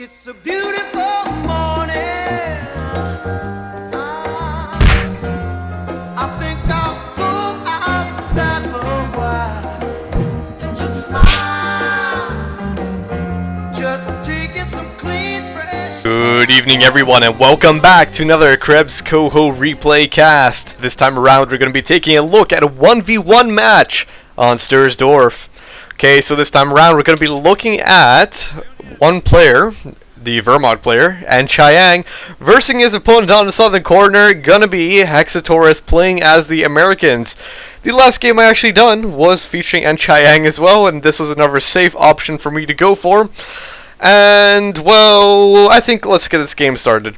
It's a beautiful morning. I think I'll go outside for a while and just smile. Just taking some clean, fresh. Good evening, everyone, and welcome back to another Krebs Coho replay cast. This time around, we're going to be taking a look at a 1v1 match on Sturzdorf. Okay, so this time around, we're going to be looking at one player, the Wehrmacht player, nChiang, versing his opponent on the southern corner, gonna be Hexatorus playing as the Americans. The last game I actually done was featuring nChiang as well, and this was another safe option for me to go for. And, well, I think let's get this game started.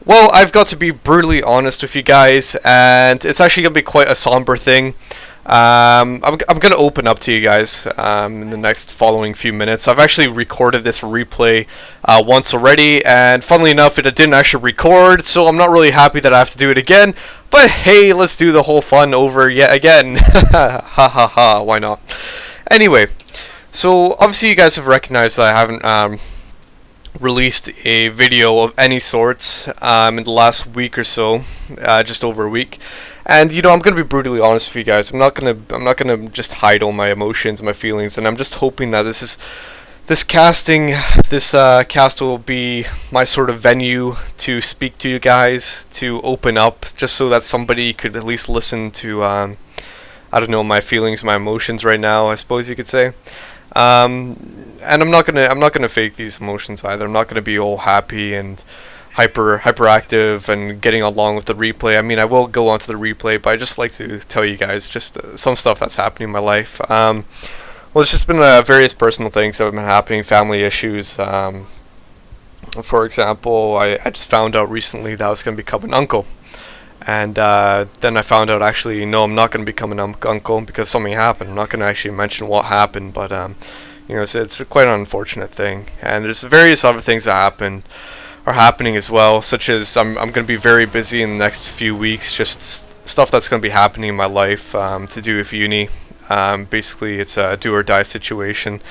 Well, I've got to be brutally honest with you guys, and it's actually gonna be quite a somber thing. I'm gonna open up to you guys in the next following few minutes. I've actually recorded this replay once already, and funnily enough, it didn't actually record, so I'm not really happy that I have to do it again. But hey, let's do the whole fun over yet again. Ha ha ha, why not? Anyway, so obviously you guys have recognized that I haven't released a video of any sorts in the last week or so, just over a week. And you know, I'm gonna be brutally honest with you guys. I'm not gonna just hide all my emotions and my feelings, and I'm just hoping that this cast will be my sort of venue to speak to you guys, to open up, just so that somebody could at least listen to I don't know, my feelings, my emotions right now, I suppose you could say. And I'm not gonna fake these emotions either. I'm not gonna be all happy and hyperactive and getting along with the replay. I mean, I will go on to the replay, but I just like to tell you guys just some stuff that's happening in my life. Well, it's just been various personal things that have been happening, family issues. For example, I just found out recently that I was going to become an uncle. And then I found out, actually, no, I'm not going to become an uncle because something happened. I'm not going to actually mention what happened, but you know, it's quite an unfortunate thing. And there's various other things that are happening as well, such as I'm going to be very busy in the next few weeks, just stuff that's going to be happening in my life to do with uni. Basically, it's a do or die situation,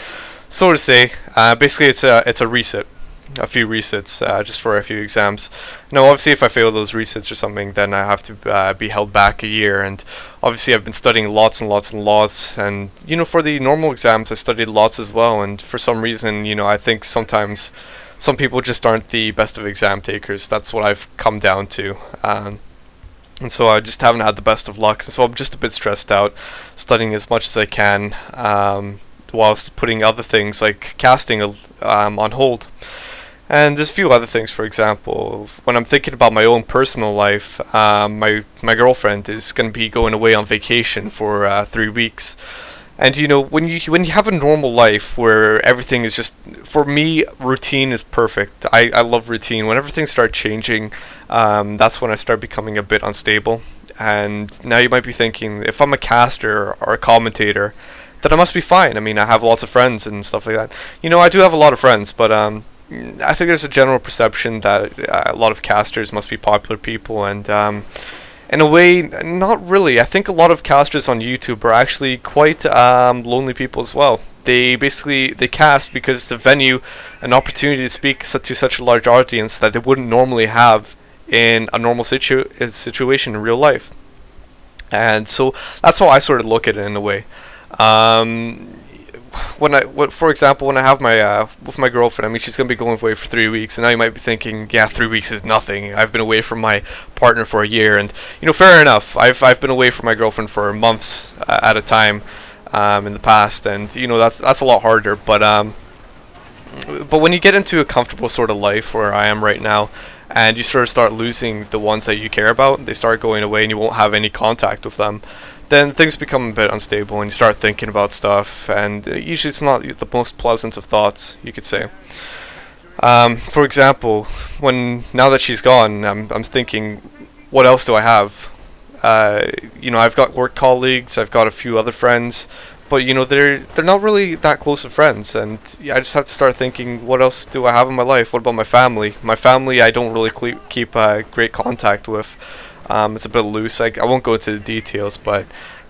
so to say. Basically, it's a reset, a few resets, just for a few exams. Now, obviously, if I fail those resets or something, then I have to be held back a year. And obviously, I've been studying lots and lots and lots. And you know, for the normal exams, I studied lots as well. And for some reason, you know, I think sometimes some people just aren't the best of exam takers. That's what I've come down to. And so I just haven't had the best of luck. So I'm just a bit stressed out, studying as much as I can, whilst putting other things like casting on hold. And there's a few other things. For example, when I'm thinking about my own personal life, my girlfriend is going to be going away on vacation for 3 weeks. And you know, when you have a normal life where everything is just, for me, routine is perfect. I love routine. Whenever things start changing, that's when I start becoming a bit unstable. And now you might be thinking, if I'm a caster or a commentator, then I must be fine. I mean, I have lots of friends and stuff like that. You know, I do have a lot of friends, but I think there's a general perception that a lot of casters must be popular people, and in a way, not really. I think a lot of casters on YouTube are actually quite lonely people as well. They cast because it's a venue, an opportunity to speak to such a large audience that they wouldn't normally have in a normal situation in real life. And so that's how I sort of look at it in a way. For example, when I have with my girlfriend, I mean, she's gonna be going away for 3 weeks, and now you might be thinking, yeah, 3 weeks is nothing. I've been away from my partner for a year, and you know, fair enough. I've been away from my girlfriend for months at a time in the past, and you know, that's a lot harder. But when you get into a comfortable sort of life where I am right now, and you sort of start losing the ones that you care about, they start going away, and you won't have any contact with them, then things become a bit unstable and you start thinking about stuff, and usually it's not the most pleasant of thoughts, you could say. For example, now that she's gone, I'm thinking, what else do I have? You know, I've got work colleagues, I've got a few other friends, but you know, they're not really that close of friends, and I just have to start thinking, what else do I have in my life? What about my family? My family, I don't really keep great contact with. It's a bit loose. I won't go into the details, but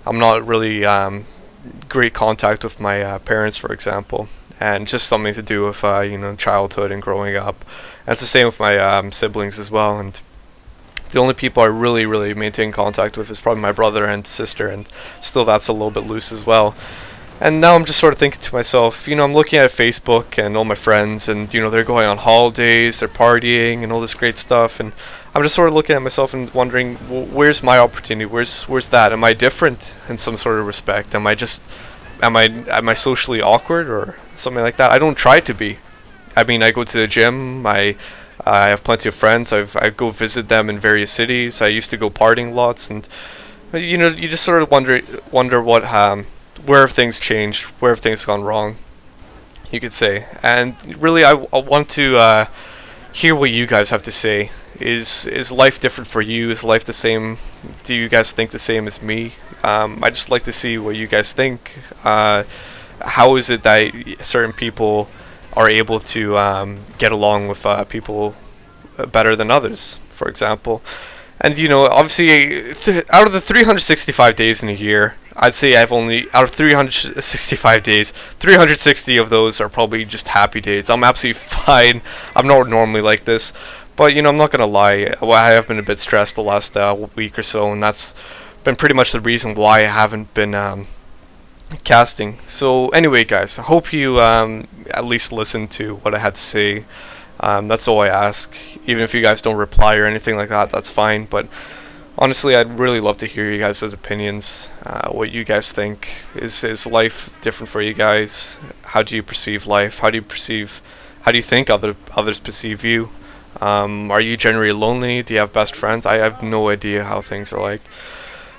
I'm not really great contact with my parents, for example. and just something to do with childhood and growing up. And it's the same with my siblings as well. And the only people I really maintain contact with is probably my brother and sister, and still that's a little bit loose as well. And now I'm just sort of thinking to myself, I'm looking at Facebook and all my friends, and they're going on holidays, they're partying and all this great stuff, and I'm just sort of looking at myself and wondering, where's my opportunity? Where's that? Am I different in some sort of respect? Am I socially awkward or something like that? I don't try to be. I mean, I go to the gym. I have plenty of friends. I go visit them in various cities. I used to go partying lots, and you just sort of wonder what where have things changed, where have things gone wrong, you could say. And really, I want to hear what you guys have to say. Is life different for you? Is life the same? Do you guys think the same as me? I just like to see what you guys think. How is it that certain people are able to get along with people better than others, for example? And obviously, out of the 365 days in a year, I'd say out of 365 days, 360 of those are probably just happy days. I'm absolutely fine. I'm not normally like this, but I'm not gonna lie. I have been a bit stressed the last week or so, and that's been pretty much the reason why I haven't been casting. So anyway, guys, I hope you at least listen to what I had to say. That's all I ask. Even if you guys don't reply or anything like that, that's fine. But honestly, I'd really love to hear you guys' opinions. What you guys think. Is life different for you guys? How do you perceive life? How do you think others perceive you? Are you generally lonely? Do you have best friends? I have no idea how things are like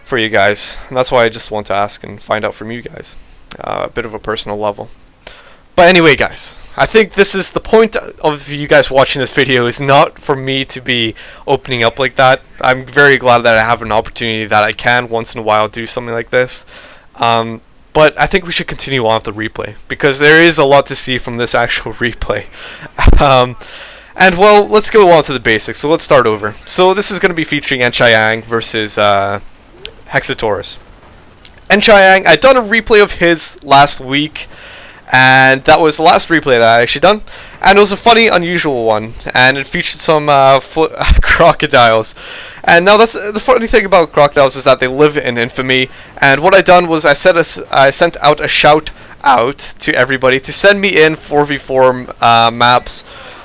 for you guys. And that's why I just want to ask and find out from you guys. A bit of a personal level. But anyway, guys, I think this is the point of you guys watching this video, is not for me to be opening up like that. I'm very glad that I have an opportunity that I can once in a while do something like this. But I think we should continue on with the replay, because there is a lot to see from this actual replay. And well, let's go on to the basics. So let's start over. So this is going to be featuring nChiang versus Hexatorus. nChiang, I'd done a replay of his last week, and that was the last replay that I actually done, and it was a funny, unusual one, and it featured some crocodiles. And now that's the funny thing about crocodiles, is that they live in infamy. And what I done was I sent out a shout out to everybody to send me in 4v4 maps.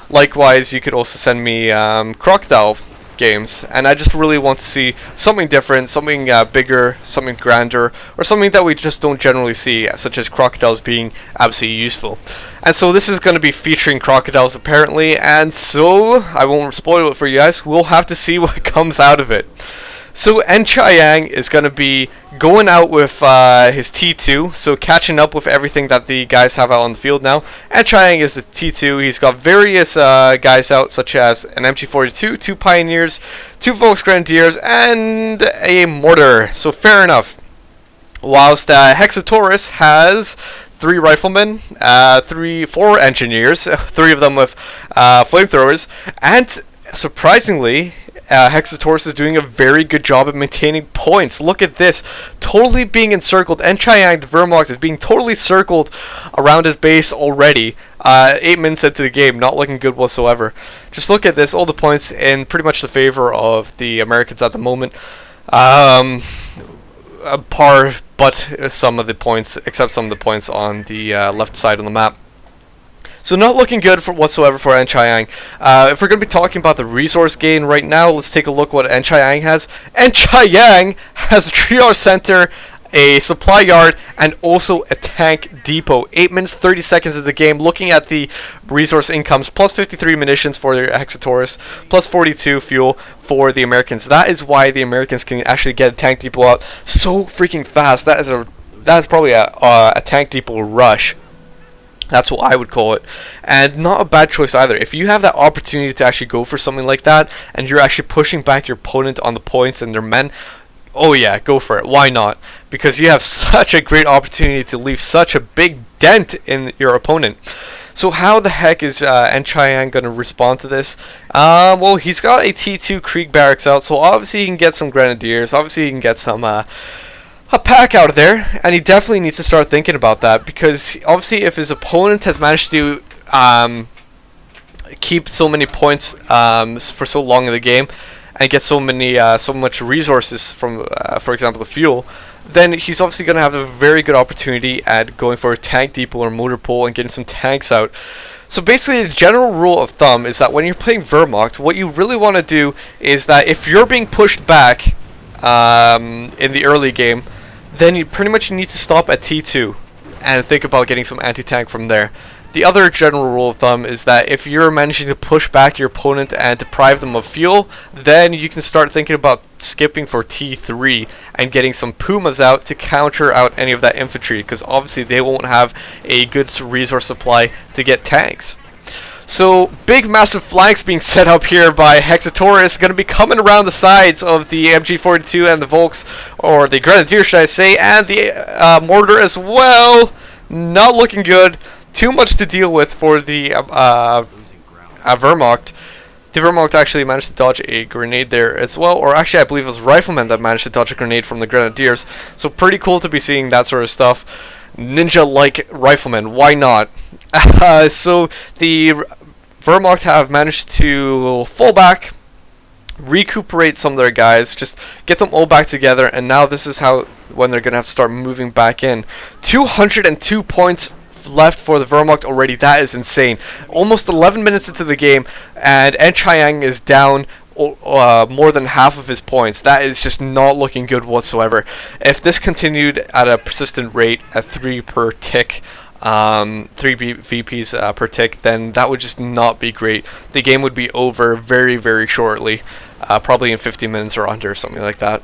Likewise, you could also send me crocodile games, and I just really want to see something different, something bigger, something grander, or something that we just don't generally see, such as crocodiles being absolutely useful. And so this is going to be featuring crocodiles apparently, and so I won't spoil it for you guys. We'll have to see what comes out of it. So nChiang is going to be going out with his T2, so catching up with everything that the guys have out on the field now. nChiang is the T2. He's got various guys out, such as an MG42, 2 Pioneers, 2 Volksgrenadiers, and a Mortar. So fair enough. Whilst Hexatorus has 3 riflemen, 4 engineers, 3 of them with flamethrowers, and surprisingly, Hexatorus is doing a very good job at maintaining points. Look at this. Totally being encircled. nChiang, the Wehrmacht, is being totally circled around his base already. 8 minutes into the game. Not looking good whatsoever. Just look at this. All the points in pretty much the favor of the Americans at the moment. Par, but some of the points, except some of the points on the left side of the map. So not looking good whatsoever for nChiang. If we're going to be talking about the resource gain right now, let's take a look what nChiang has. nChiang has a triage center, a supply yard, and also a tank depot. 8 minutes 30 seconds of the game. Looking at the resource incomes, plus 53 munitions for the Hexatorus, plus 42 fuel for the Americans. That is why the Americans can actually get a tank depot out so freaking fast. That is probably a tank depot rush. That's what I would call it. And not a bad choice either. If you have that opportunity to actually go for something like that, and you're actually pushing back your opponent on the points and their men, oh yeah, go for it. Why not? Because you have such a great opportunity to leave such a big dent in your opponent. So how the heck is nChiang going to respond to this? Well, he's got a T2 Krieg barracks out, so obviously he can get some grenadiers. Obviously he can get some a pack out of there, and he definitely needs to start thinking about that, because obviously if his opponent has managed to keep so many points for so long in the game and get so much resources from, for example, the fuel, then he's obviously going to have a very good opportunity at going for a tank depot or motor pool and getting some tanks out. So basically, the general rule of thumb is that when you're playing Wehrmacht, what you really want to do is that if you're being pushed back in the early game, then you pretty much need to stop at T2 and think about getting some anti-tank from there. The other general rule of thumb is that if you're managing to push back your opponent and deprive them of fuel, then you can start thinking about skipping for T3 and getting some Pumas out to counter out any of that infantry, because obviously they won't have a good resource supply to get tanks. So big massive flanks being set up here by Hexatorus, going to be coming around the sides of the MG42 and the Volks, or the Grenadier should I say, and the mortar as well. Not looking good. Too much to deal with for the Wehrmacht. The Wehrmacht actually managed to dodge a grenade there as well, or actually I believe it was Riflemen that managed to dodge a grenade from the Grenadiers. So pretty cool to be seeing that sort of stuff. Ninja-like Riflemen, why not? So the Wehrmacht have managed to fall back, recuperate some of their guys, just get them all back together, and now this is how when they're going to have to start moving back in. 202 points left for the Wehrmacht already. That is insane. Almost 11 minutes into the game, and nChiang is down more than half of his points. That is just not looking good whatsoever. If this continued at a persistent rate at 3 per tick, 3 VPs per tick, then that would just not be great. The game would be over very, very shortly, probably in 50 minutes or under, something like that.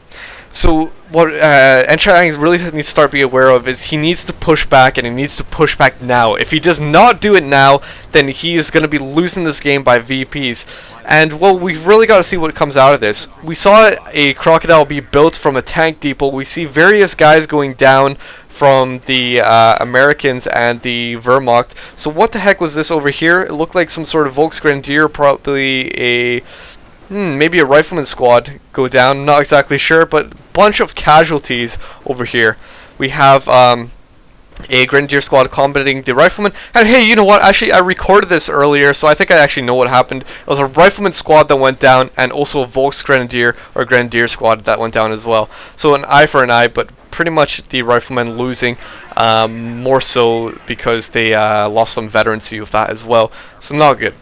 So what nChiang really needs to start being aware of is he needs to push back, and he needs to push back now. If he does not do it now, then he is going to be losing this game by VPs. And well, we've really got to see what comes out of this. We saw a crocodile be built from a tank depot. We see various guys going down from the Americans and the Wehrmacht. So what the heck was this over here? It looked like some sort of Volksgrenadier, probably a maybe a Rifleman squad go down, not exactly sure, but bunch of casualties over here. We have a Grenadier squad combating the Rifleman, and hey, you know what, actually I recorded this earlier, so I think I actually know what happened. It was a Rifleman squad that went down, and also a Volksgrenadier or Grenadier squad that went down as well. So an eye for an eye, but pretty much the Riflemen losing, more so because they lost some veterancy with that as well, so not good.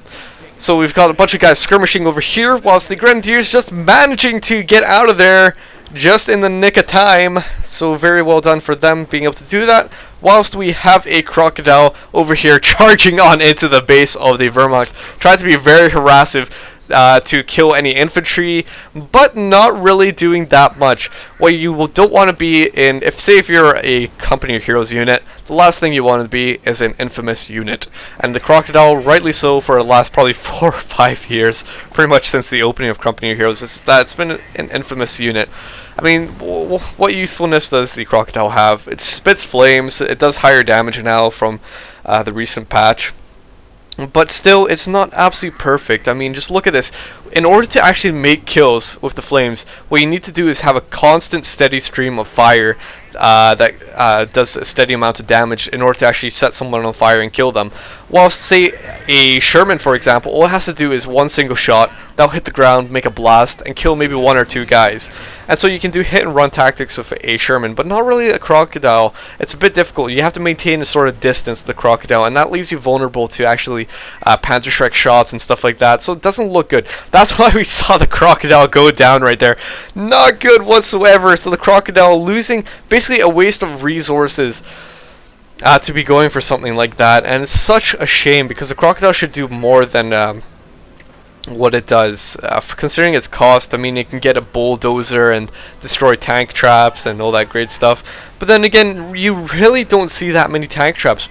So we've got a bunch of guys skirmishing over here, whilst the Grenadiers just managing to get out of there just in the nick of time. So very well done for them being able to do that, whilst we have a crocodile over here charging on into the base of the Wehrmacht, trying to be very harassive to kill any infantry, but not really doing that much. What you don't want to be in, if you're a Company of Heroes unit, the last thing you want to be is an infamous unit. And the crocodile, rightly so, for the last probably 4 or 5 years, pretty much since the opening of Company of Heroes, it's been an infamous unit. I mean, what usefulness does the crocodile have? It spits flames, it does higher damage now from the recent patch. But still, it's not absolutely perfect. I mean, just look at this. In order to actually make kills with the flames, what you need to do is have a constant steady stream of fire that does a steady amount of damage in order to actually set someone on fire and kill them. Whilst, say, a Sherman, for example, all it has to do is one single shot, that'll hit the ground, make a blast, and kill maybe 1 or 2 guys. And so you can do hit and run tactics with a Sherman, but not really a crocodile. It's a bit difficult. You have to maintain a sort of distance to the crocodile, and that leaves you vulnerable to actually Panzerschreck shots and stuff like that, so it doesn't look good. That's why we saw the crocodile go down right there. Not good whatsoever. So the crocodile losing basically a waste of resources to be going for something like that, and it's such a shame because the crocodile should do more than what it does, considering its cost. I mean, it can get a bulldozer and destroy tank traps and all that great stuff, but then again, you really don't see that many tank traps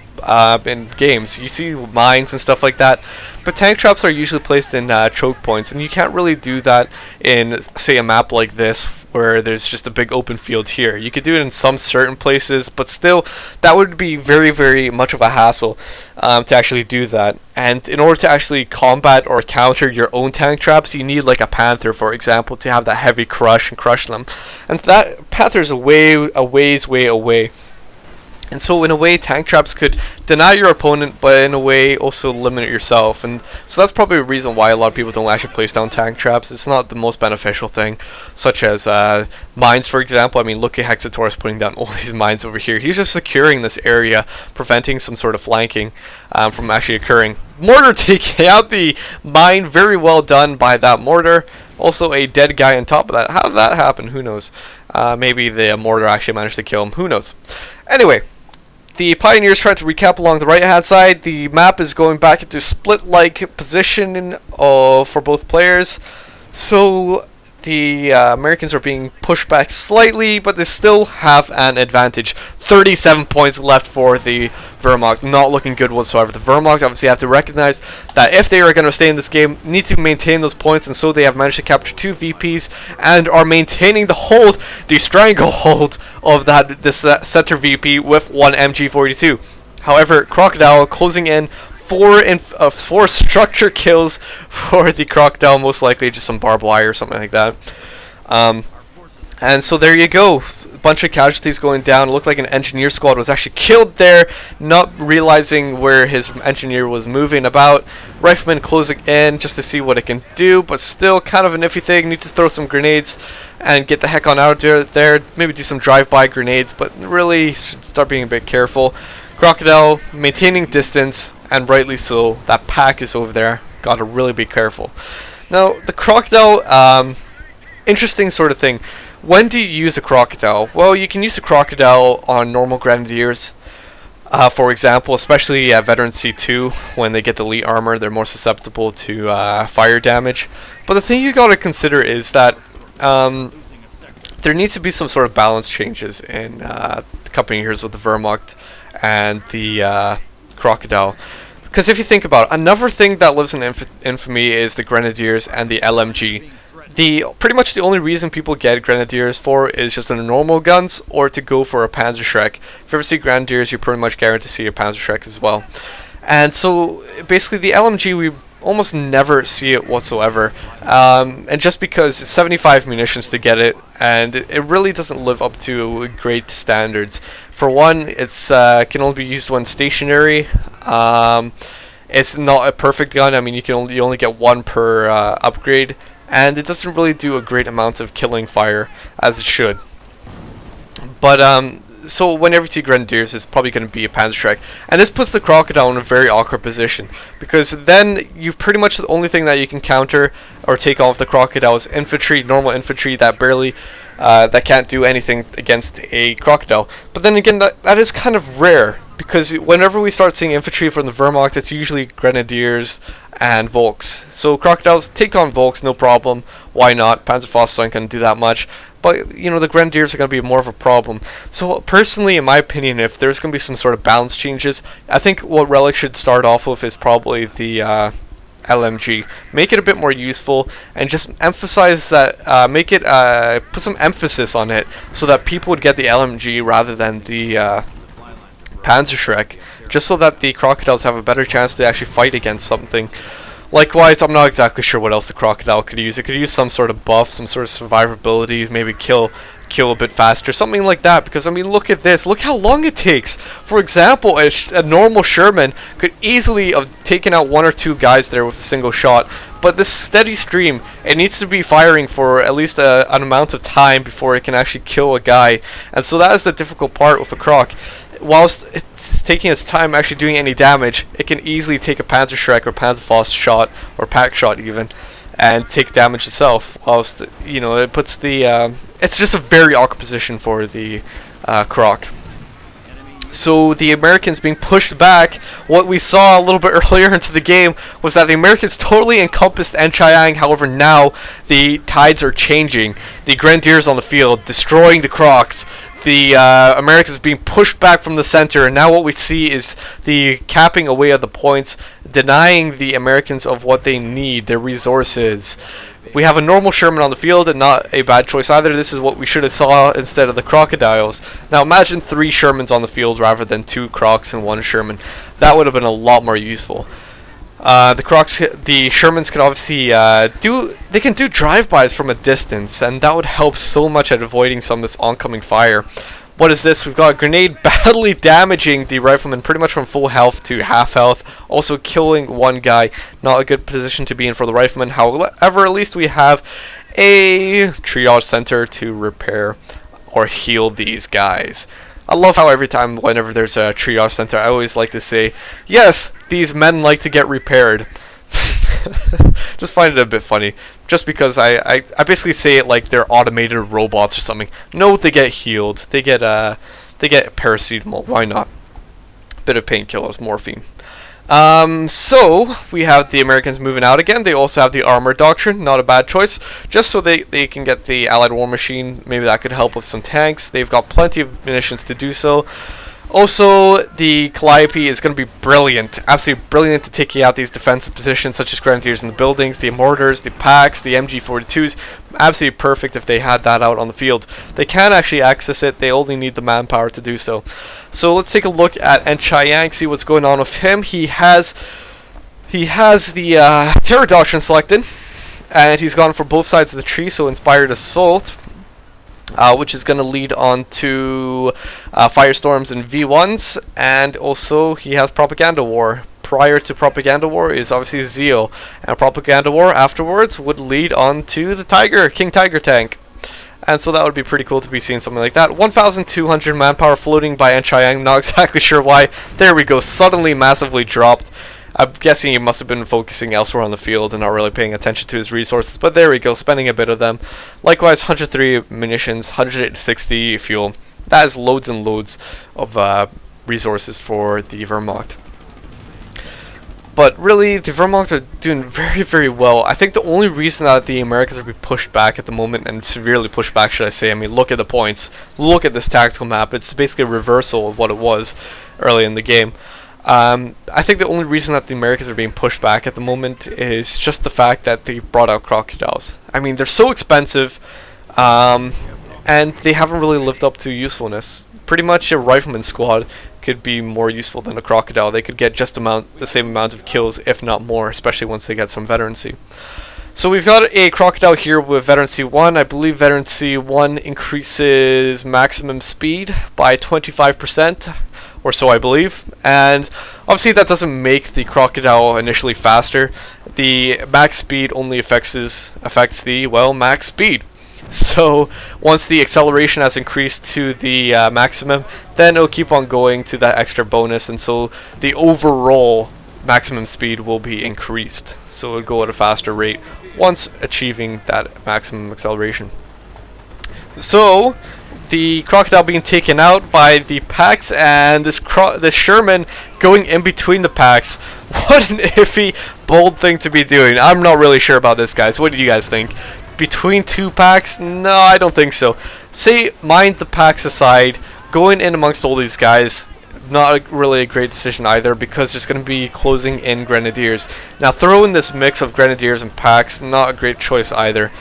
in games. You see mines and stuff like that, but tank traps are usually placed in choke points, and you can't really do that in, say, a map like this where there's just a big open field here. You could do it in some certain places, but still, that would be very, very much of a hassle to actually do that. And in order to actually combat or counter your own tank traps, you need like a Panther, for example, to have that heavy crush and crush them. And that Panther's a ways way away. And so in a way, tank traps could deny your opponent, but in a way also limit yourself. And so that's probably a reason why a lot of people don't actually place down tank traps. It's not the most beneficial thing, such as mines, for example. I mean, look at Hexatorus putting down all these mines over here. He's just securing this area, preventing some sort of flanking from actually occurring. Mortar taking out the mine, very well done by that mortar. Also a dead guy on top of that. How did that happen? Who knows? Maybe the mortar actually managed to kill him. Who knows? Anyway. The Pioneers try to recap along the right hand side. The map is going back into split-like position for both players. So the Americans are being pushed back slightly, but they still have an advantage. 37 points left for the Wehrmacht. Not looking good whatsoever. The Wehrmacht obviously have to recognize that if they are going to stay in this game, need to maintain those points, and so they have managed to capture 2 VPs and are maintaining the hold, the stranglehold of this center VP with 1 MG42. However, Crocodile closing in 4 structure kills for the Crocodile, most likely just some barbed wire or something like that. And so there you go. A bunch of casualties going down. It looked like an engineer squad was actually killed there, not realizing where his engineer was moving about. Rifleman closing in just to see what it can do, but still kind of an iffy thing. Need to throw some grenades and get the heck on out of there. Maybe do some drive-by grenades, but really should start being a bit careful. Crocodile maintaining distance, and rightly so. That pack is over there. Gotta really be careful. Now, the Crocodile, interesting sort of thing. When do you use a Crocodile? Well, you can use a Crocodile on normal Grenadiers. For example, especially Veteran C2, when they get the elite armor, they're more susceptible to fire damage. But the thing you gotta consider is that there needs to be some sort of balance changes in the company heroes of the Wehrmacht and the Crocodile. Because if you think about it, another thing that lives in infamy is the Grenadiers and the LMG. Pretty much the only reason people get Grenadiers for is just the normal guns, or to go for a Panzerschreck. If you ever see Grenadiers, you're pretty much guaranteed to see a Panzerschreck as well. And so basically the LMG, we almost never see it whatsoever, and just because it's 75 munitions to get it, and it really doesn't live up to great standards. For one, it's can only be used when stationary. It's not a perfect gun. I mean, you only get 1 per upgrade, and it doesn't really do a great amount of killing fire as it should. But so whenever you see Grenadiers, it's probably going to be a Panzerschreck, and this puts the Crocodile in a very awkward position, because then you pretty much the only thing that you can counter or take off the Crocodile is infantry, normal infantry that barely that can't do anything against a Crocodile. But then again, that is kind of rare, because whenever we start seeing infantry from the Wehrmacht, it's usually Grenadiers and Volks. So Crocodiles take on Volks, no problem. Why not? Panzerfaust aren't going to do that much. But, you know, the Grenadiers are going to be more of a problem. So, personally, in my opinion, if there's going to be some sort of balance changes, I think what Relic should start off with is probably the LMG. Make it a bit more useful, and just emphasize that, put some emphasis on it, so that people would get the LMG rather than the Panzerschreck, just so that the Crocodiles have a better chance to actually fight against something. Likewise, I'm not exactly sure what else the Crocodile could use. It could use some sort of buff, some sort of survivability, maybe kill a bit faster, something like that. Because, I mean, look at this. Look how long it takes. For example, a normal Sherman could easily have taken out 1 or 2 guys there with a single shot. But this steady stream, it needs to be firing for at least an amount of time before it can actually kill a guy. And so that is the difficult part with a Croc. Whilst it's taking its time actually doing any damage, it can easily take a Panzerschreck or Panzerfaust shot, or pack shot even, and take damage itself. Whilst, you know, it puts the it's just a very awkward position for the Croc. So the Americans being pushed back. What we saw a little bit earlier into the game was that the Americans totally encompassed nChiang. However, now the tides are changing. The Grenadiers on the field destroying the Crocs. the Americans being pushed back from the center, and now what we see is the capping away of the points, denying the Americans of what they need, their resources. We have a normal Sherman on the field, and not a bad choice either. This is what we should have saw instead of the crocodiles. Now imagine 3 Shermans on the field rather than 2 crocs and 1 Sherman. That would have been a lot more useful. The Shermans can obviously they can do drive-bys from a distance, and that would help so much at avoiding some of this oncoming fire. What is this? We've got a grenade badly damaging the rifleman pretty much from full health to half health, also killing 1 guy. Not a good position to be in for the rifleman. However, at least we have a triage center to repair or heal these guys. I love how every time whenever there's a triage center, I always like to say, yes, these men like to get repaired. Just find it a bit funny. Just because I basically say it like they're automated robots or something. No, they get healed. They get paracetamol. Why not? Bit of painkillers, morphine. So we have the Americans moving out again. They also have the armor doctrine, not a bad choice, just so they can get the Allied war machine. Maybe that could help with some tanks. They've got plenty of munitions to do so. Also, the Calliope is going to be brilliant, absolutely brilliant at taking out these defensive positions such as grenadiers in the buildings, the mortars, the packs, the MG42s. Absolutely perfect if they had that out on the field. They can actually access it, they only need the manpower to do so. So let's take a look at nChiang, see what's going on with him. He has the Terror Doctrine selected, and he's gone for both sides of the tree, so Inspired Assault. Which is going to lead on to Firestorms and V1s, and also he has Propaganda War. Prior to Propaganda War is obviously Zeal, and Propaganda War afterwards would lead on to the King Tiger tank. And so that would be pretty cool to be seeing something like that. 1,200 manpower floating by nChiang, not exactly sure why. There we go, suddenly massively dropped. I'm guessing he must have been focusing elsewhere on the field and not really paying attention to his resources, but there we go, spending a bit of them. Likewise, 103 munitions, 160 fuel. That is loads and loads of resources for the Wehrmacht. But really, the Wehrmacht are doing very, very well. I think the only reason that the Americans are being pushed back at the moment, and severely pushed back, should I say, I mean, look at the points. Look at this tactical map. It's basically a reversal of what it was early in the game. I think the only reason that the Americans are being pushed back at the moment is just the fact that they brought out crocodiles. I mean, they're so expensive, and they haven't really lived up to usefulness. Pretty much a rifleman squad could be more useful than a crocodile. They could get just the same amount of kills, if not more, especially once they get some veterancy. So we've got a crocodile here with veterancy 1. I believe veterancy 1 increases maximum speed by 25%. Or so I believe, and obviously that doesn't make the crocodile initially faster. The max speed only affects the max speed. So once the acceleration has increased to the maximum, then it'll keep on going to that extra bonus, and so the overall maximum speed will be increased. So it'll go at a faster rate once achieving that maximum acceleration. So the crocodile being taken out by the packs, and this Sherman going in between the packs. What an iffy, bold thing to be doing. I'm not really sure about this, guys. What do you guys think? Between 2 packs? No, I don't think so. Say, mind the packs aside, going in amongst all these guys, not really a great decision either, because there's going to be closing in grenadiers. Now, throw in this mix of grenadiers and packs, not a great choice either.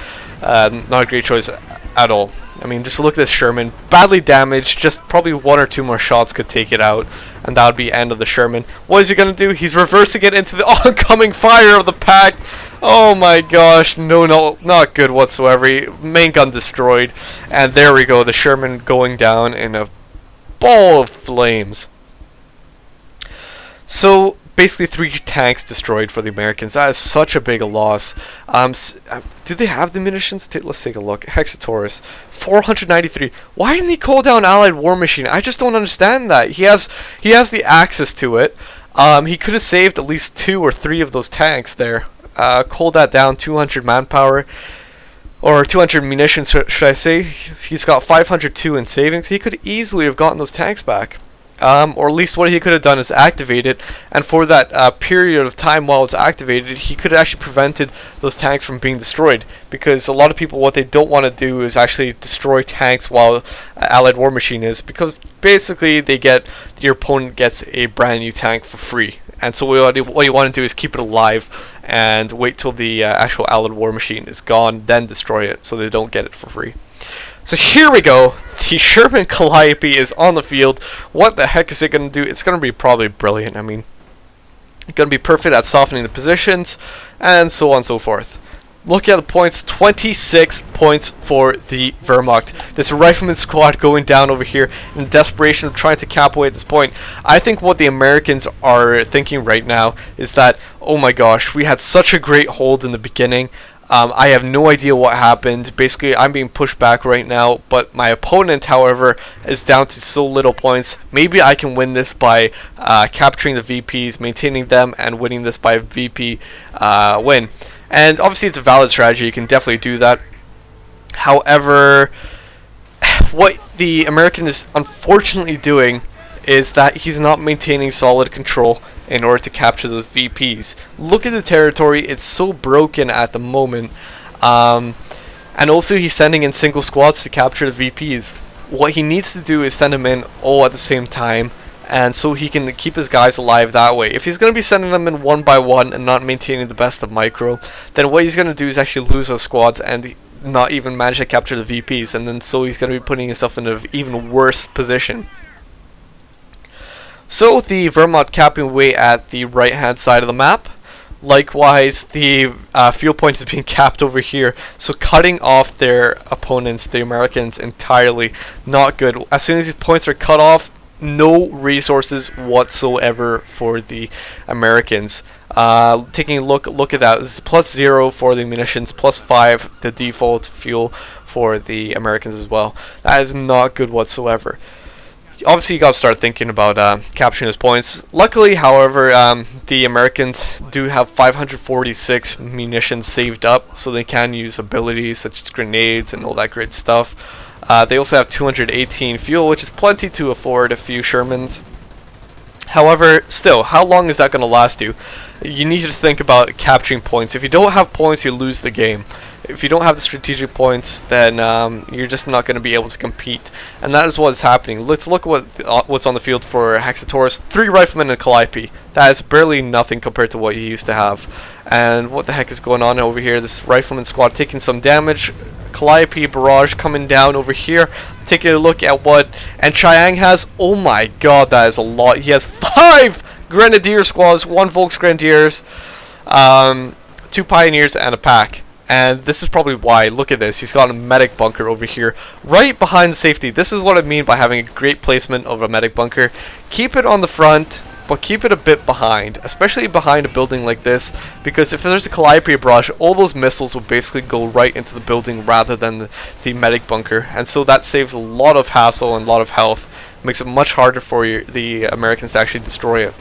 Not a great choice at all. I mean, just look at this Sherman, badly damaged, just probably 1 or 2 more shots could take it out, and that would be end of the Sherman. What is he going to do? He's reversing it into the oncoming fire of the pack. Oh my gosh, no, not good whatsoever. Main gun destroyed, and there we go, the Sherman going down in a ball of flames. So basically 3 tanks destroyed for the Americans. That is such a big loss. Did they have the munitions? Let's take a look. Hexatorus, 493. Why didn't he call down Allied war machine? I just don't understand that. He has the access to it. He could have saved at least 2 or 3 of those tanks there. Called that down, 200 manpower. Or 200 munitions, should I say. He's got 502 in savings. He could easily have gotten those tanks back. Or at least what he could have done is activate it, and for that period of time while it's activated, he could have actually prevented those tanks from being destroyed. Because a lot of people, what they don't want to do is actually destroy tanks while Allied War Machine is, because basically your opponent gets a brand new tank for free. And so what you want to do is keep it alive and wait till the actual Allied War Machine is gone, then destroy it so they don't get it for free. So here we go. The Sherman Calliope is on the field. What the heck is it going to do? It's going to be probably brilliant. I mean, it's going to be perfect at softening the positions and so on and so forth. Look at the points, 26 points for the Wehrmacht. This rifleman squad going down over here in desperation of trying to cap away at this point. I think what the Americans are thinking right now is that, oh my gosh, we had such a great hold in the beginning. I have no idea what happened. Basically, I'm being pushed back right now, but my opponent, however, is down to so little points. Maybe I can win this by capturing the VPs, maintaining them, and winning this by VP win. And obviously, it's a valid strategy. You can definitely do that. However, what the American is unfortunately doing is that he's not maintaining solid control in order to capture those VPs. Look at the territory, it's so broken at the moment. And also he's sending in single squads to capture the VPs. What he needs to do is send them in all at the same time, and so he can keep his guys alive that way. If he's going to be sending them in one by one and not maintaining the best of micro, then what he's going to do is actually lose those squads and not even manage to capture the VPs, and then so he's going to be putting himself in an even worse position. So the Wehrmacht capping away at the right hand side of the map. Likewise, the fuel point is being capped over here, so cutting off their opponents, the Americans, entirely. Not good. As soon as these points are cut off, no resources whatsoever for the Americans. Taking a look at that, this is +0 for the munitions, +5 the default fuel for the Americans as well. That is not good whatsoever. Obviously, you gotta start thinking about capturing his points. Luckily, however, the Americans do have 546 munitions saved up, so they can use abilities such as grenades and all that great stuff. They also have 218 fuel, which is plenty to afford a few Shermans. However, still, how long is that going to last you? You need to think about capturing points. If you don't have points, you lose the game. If you don't have the strategic points, then you're just not going to be able to compete. And that is what is happening. Let's look at what's on the field for Hexatorus. 3 riflemen and a Calliope. That is barely nothing compared to what you used to have. And what the heck is going on over here? This rifleman squad taking some damage. Calliope barrage coming down over here. Taking a look at what nChiang has. Oh my god, that is a lot. He has 5 Grenadier squads, 1 Volksgrenadiers, 2 Pioneers, and a pack. And this is probably why. Look at this. He's got a medic bunker over here, right behind safety. This is what I mean by having a great placement of a medic bunker. Keep it on the front, but keep it a bit behind, especially behind a building like this, because if there's a Calliope barrage, all those missiles will basically go right into the building rather than the medic bunker, and so that saves a lot of hassle and a lot of health. Makes it much harder for the Americans to actually destroy it.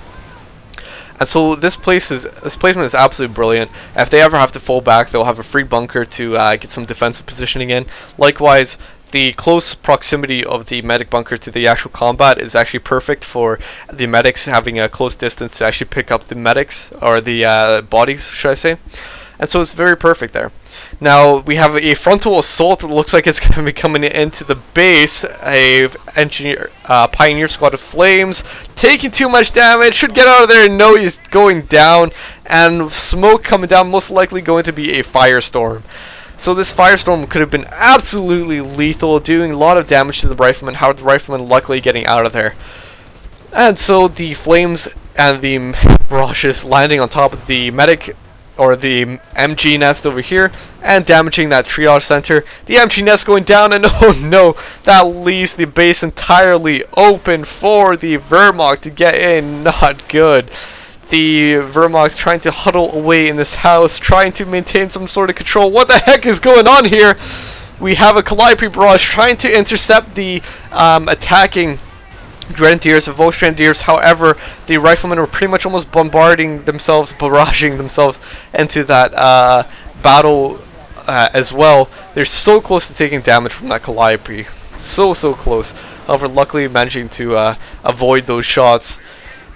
And so this placement is absolutely brilliant. If they ever have to fall back, they'll have a free bunker to get some defensive positioning in. Likewise, the close proximity of the medic bunker to the actual combat is actually perfect for the medics having a close distance to actually pick up the medics, or the bodies, should I say. And so it's very perfect there. Now, we have a frontal assault that looks like it's going to be coming into the base. A Pioneer squad of flames, taking too much damage, should get out of there. No, he's going down, and smoke coming down, most likely going to be a firestorm. So this firestorm could have been absolutely lethal, doing a lot of damage to the rifleman. However, the rifleman luckily getting out of there. And so the flames and the barrages landing on top of the medic, or the MG nest over here, and damaging that triage center. The MG nest going down, and oh no, that leaves the base entirely open for the Wehrmacht to get in. Not good. The Wehrmacht trying to huddle away in this house, trying to maintain some sort of control. What the heck is going on here? We have a Calliope barrage trying to intercept the attacking Grenadiers and Volksgrenadiers. However, the riflemen were pretty much almost bombarding themselves, barraging themselves into that battle as well. They're so close to taking damage from that Calliope. So close. However, luckily managing to avoid those shots.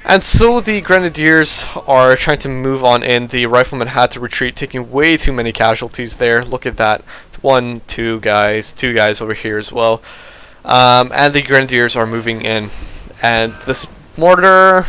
And so the Grenadiers are trying to move on in. The riflemen had to retreat, taking way too many casualties there. Look at that. 1, 2 guys, 2 guys over here as well. And the Grenadiers are moving in. And this mortar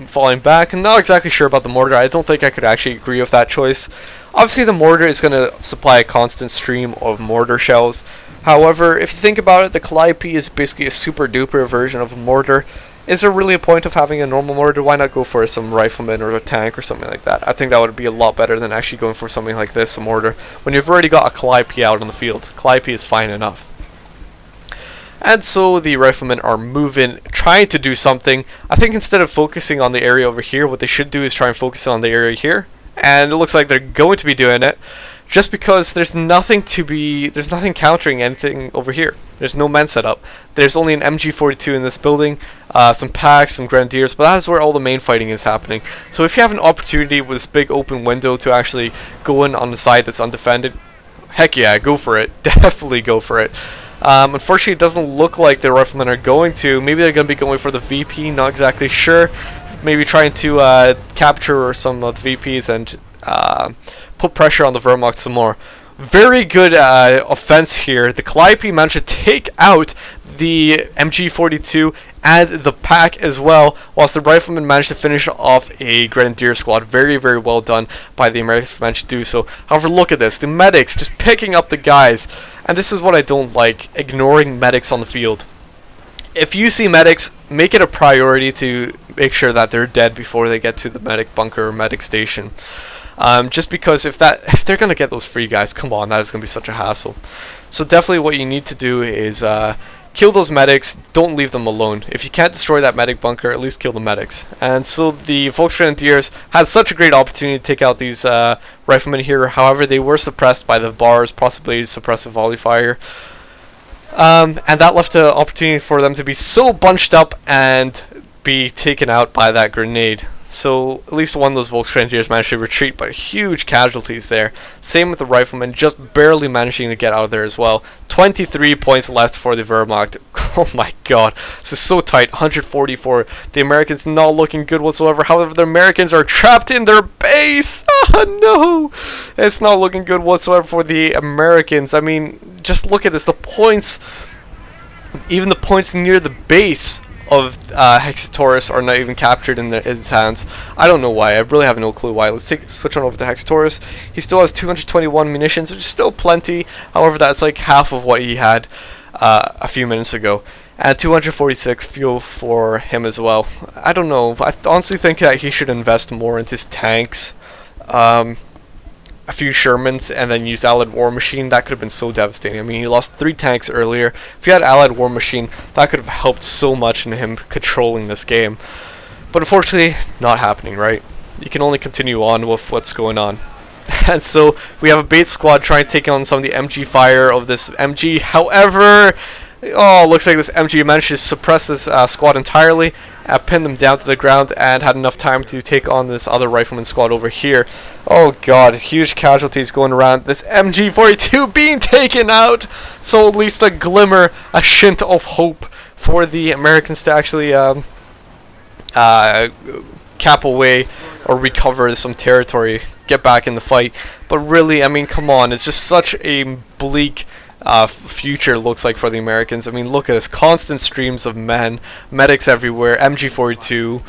falling back. I'm not exactly sure about the mortar. I don't think I could actually agree with that choice. Obviously, the mortar is going to supply a constant stream of mortar shells. However, if you think about it, the Calliope is basically a super duper version of a mortar. Is there really a point of having a normal mortar? Why not go for some rifleman or a tank or something like that? I think that would be a lot better than actually going for something like this, a mortar, when you've already got a Calliope out on the field. Calliope is fine enough. And so the riflemen are moving, trying to do something. I think instead of focusing on the area over here, what they should do is try and focus on the area here. And it looks like they're going to be doing it, just because there's nothing countering anything over here. There's no men set up. There's only an MG42 in this building, some packs, some Grenadiers, but that's where all the main fighting is happening. So if you have an opportunity with this big open window to actually go in on the side that's undefended, heck yeah, go for it. Definitely go for it. Unfortunately, it doesn't look like the riflemen are going to. Maybe they're going to be going for the VP, not exactly sure. Maybe trying to capture some of the VPs and put pressure on the Wehrmacht some more. Very good offense here. The Calliope managed to take out the MG42 and the pack as well, whilst the riflemen managed to finish off a Grenadier squad. Very, very well done by the Americans for managing to do so. However, look at this. The medics just picking up the guys. And this is what I don't like, ignoring medics on the field. If you see medics, make it a priority to make sure that they're dead before they get to the medic bunker or medic station. Just because if they're going to get those free guys, come on, that is going to be such a hassle. So definitely what you need to do is kill those medics, don't leave them alone. If you can't destroy that medic bunker, at least kill the medics. And so the Volksgrenadiers had such a great opportunity to take out these riflemen here. However, they were suppressed by the bars, possibly suppressive volley fire. And that left an opportunity for them to be so bunched up and be taken out by that grenade. So at least one of those Volksgrenadiers managed to retreat, but huge casualties there. Same with the riflemen, just barely managing to get out of there as well. 23 points left for the Wehrmacht. Oh my god, this is so tight. 144. The Americans not looking good whatsoever. However, the Americans are trapped in their base. Oh no, it's not looking good whatsoever for the Americans. I mean, just look at this. The points, even the points near the base of Hexatorus are not even captured in his hands. I don't know why. I really have no clue why. Let's switch on over to Hexatorus. He still has 221 munitions, which is still plenty. However, that's like half of what he had a few minutes ago. And 246 fuel for him as well. I don't know. I honestly think that he should invest more into his tanks. A few Shermans and then use Allied War Machine. That could have been so devastating. I mean, he lost 3 tanks earlier. If he had Allied War Machine, that could have helped so much in him controlling this game. But unfortunately, not happening, right? You can only continue on with what's going on. And so, we have a bait squad trying to take on some of the MG fire of this MG. However, oh, looks like this MG managed to suppress this squad entirely, pin them down to the ground, and had enough time to take on this other rifleman squad over here. Oh god, huge casualties going around. This MG42 being taken out, so at least a glimmer, a hint of hope for the Americans to actually cap away or recover some territory, get back in the fight. But really, I mean, come on, it's just such a bleak future looks like for the Americans. I mean, look at this, constant streams of men, medics everywhere, MG42,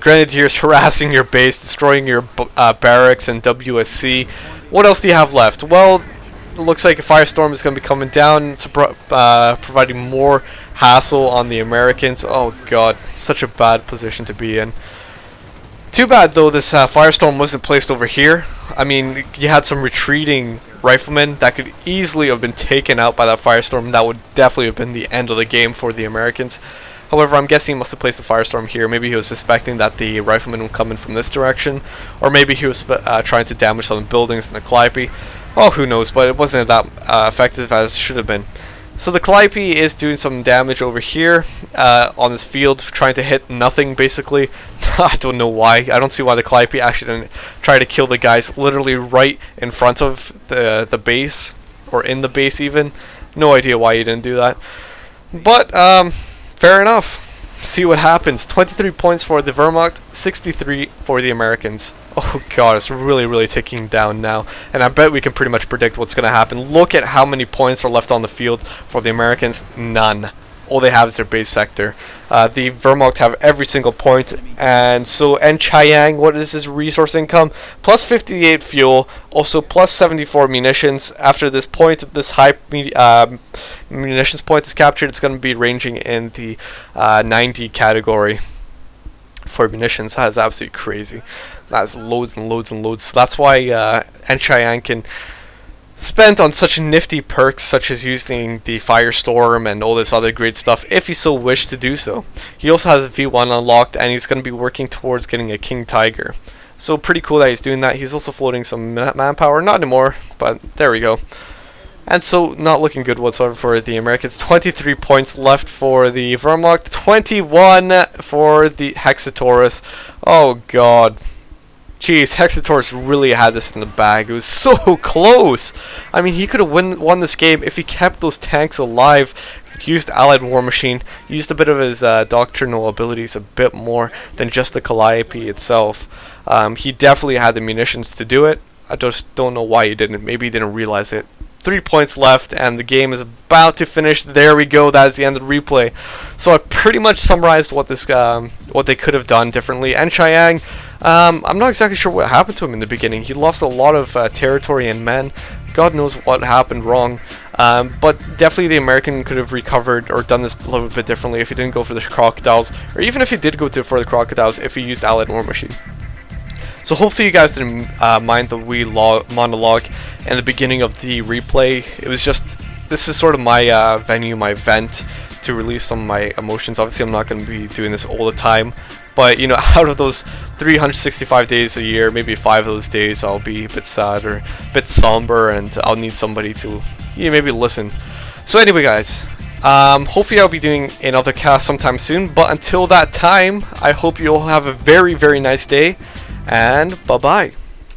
Grenadiers harassing your base, destroying your barracks and WSC. What else do you have left? Well, it looks like a firestorm is going to be coming down, providing more hassle on the Americans. Oh god, such a bad position to be in. Too bad though this firestorm wasn't placed over here. I mean, you had some retreating riflemen that could easily have been taken out by that firestorm. That would definitely have been the end of the game for the Americans. However, I'm guessing he must have placed the firestorm here. Maybe he was suspecting that the riflemen would come in from this direction, or maybe he was trying to damage some buildings in the Calliope. Oh, who knows, but it wasn't that effective as it should have been. So the Calliope is doing some damage over here on this field, trying to hit nothing basically. I don't know why. I don't see why the Calliope actually didn't try to kill the guys literally right in front of the base, or in the base even. No idea why he didn't do that. But fair enough. See what happens. 23 points for the Wehrmacht, 63 for the Americans. Oh god, it's really ticking down now. And I bet we can pretty much predict what's going to happen. Look at how many points are left on the field for the Americans. None. All they have is their base sector. The Wehrmacht have every single point. And so nChiang, what is his resource income? Plus 58 fuel. Also plus 74 munitions. After this point, this high munitions point is captured, it's going to be ranging in the 90 category for munitions. That is absolutely crazy. That's loads and loads and loads. So that's why nChiang can spend on such nifty perks such as using the Firestorm and all this other great stuff if he so wished to do so. He also has a V1 unlocked and he's going to be working towards getting a King Tiger. So pretty cool that he's doing that. He's also floating some manpower. Not anymore, but there we go. And so not looking good whatsoever for the Americans. 23 points left for the Wehrmacht. 21 for the Hexatorus. Oh god. Jeez, Hexatorus really had this in the bag. It was so close. I mean, he could have won this game if he kept those tanks alive, used Allied War Machine, used a bit of his doctrinal abilities a bit more than just the Calliope itself. He definitely had the munitions to do it. I just don't know why he didn't. Maybe he didn't realize it. 3 points left and the game is about to finish. There we go. That is the end of the replay. So I pretty much summarized what this what they could have done differently. nChiang, I'm not exactly sure what happened to him in the beginning. He lost a lot of territory and men. God knows what happened wrong. But definitely the American could have recovered or done this a little bit differently if he didn't go for the crocodiles, or even if he did go for the crocodiles if he used Allied War Machine. So hopefully you guys didn't mind the wee monologue in the beginning of the replay. It was just, this is sort of my venue, my vent to release some of my emotions. Obviously I'm not going to be doing this all the time, but you know, out of those 365 days a year, maybe 5 of those days I'll be a bit sad or a bit somber and I'll need somebody to maybe listen. So anyway guys, hopefully I'll be doing another cast sometime soon, but until that time I hope you all have a very nice day. And bye-bye.